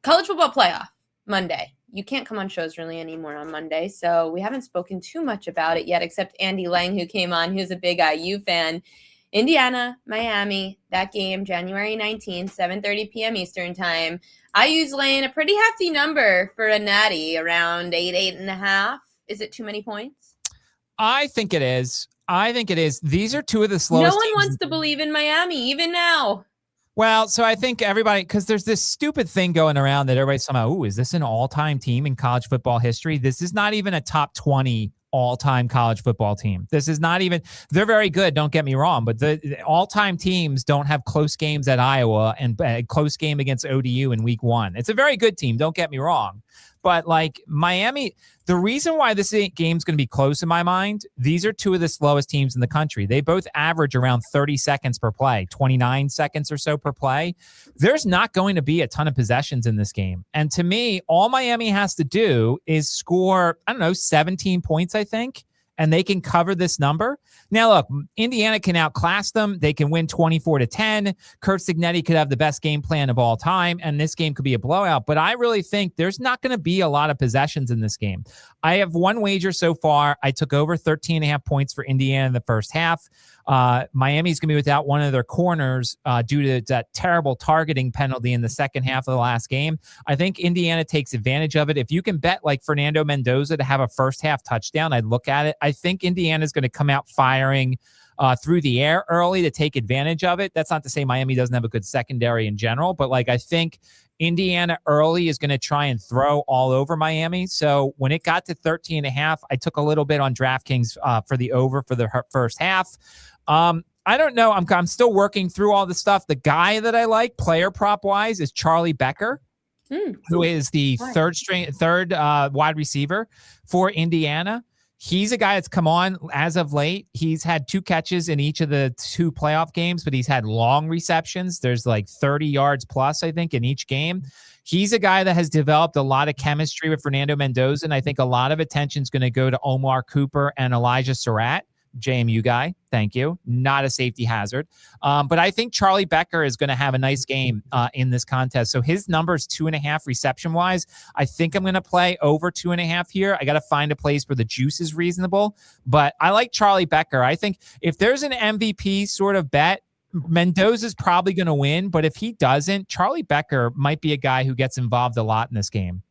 college football playoff, Monday. You can't come on shows really anymore on Monday, so we haven't spoken too much about it yet, except Andy Lang, who came on, who's a big IU fan. Indiana, Miami, that game, January 19th, 7:30 p.m. Eastern time. IU's laying a pretty hefty number for a natty, around 8.5. Is it too many points? I think it is. These are two of the slowest. No one wants to believe in Miami, even now. Well, so I think everybody, because there's this stupid thing going around that everybody's somehow, is this an all-time team in college football history? This is not even a top 20 all-time college football team. This is not even, they're very good, don't get me wrong, but the all-time teams don't have close games at Iowa and a close game against ODU in week 1. It's a very good team, don't get me wrong. But like Miami, the reason why this game's going to be close in my mind, these are two of the slowest teams in the country. They both average around 30 seconds per play, 29 seconds or so per play. There's not going to be a ton of possessions in this game. And to me, all Miami has to do is score, 17 points, I think, and they can cover this number. Now, look, Indiana can outclass them. They can win 24-10. Kurt Signetti could have the best game plan of all time, and this game could be a blowout. But I really think there's not going to be a lot of possessions in this game. I have one wager so far. I took over 13.5 points for Indiana in the first half. Miami's going to be without one of their corners due to that terrible targeting penalty in the second half of the last game. I think Indiana takes advantage of it. If you can bet like Fernando Mendoza to have a first half touchdown, I'd look at it. I think Indiana's going to come out firing through the air early to take advantage of it. That's not to say Miami doesn't have a good secondary in general, but like I think Indiana early is going to try and throw all over Miami. So when it got to 13.5, I took a little bit on DraftKings for the over for the first half. I don't know. I'm still working through all the stuff. The guy that I like player prop wise is Charlie Becker, who is the third wide receiver for Indiana. He's a guy that's come on as of late. He's had 2 catches in each of the 2 playoff games, but he's had long receptions. There's like 30 yards plus, I think, in each game. He's a guy that has developed a lot of chemistry with Fernando Mendoza, and I think a lot of attention is going to go to Omar Cooper and Elijah Surratt. JMU guy, thank you. Not a safety hazard. But I think Charlie Becker is going to have a nice game in this contest. So his number is 2.5 reception-wise. I think I'm going to play over 2.5 here. I got to find a place where the juice is reasonable. But I like Charlie Becker. I think if there's an MVP sort of bet, Mendoza's probably going to win. But if he doesn't, Charlie Becker might be a guy who gets involved a lot in this game.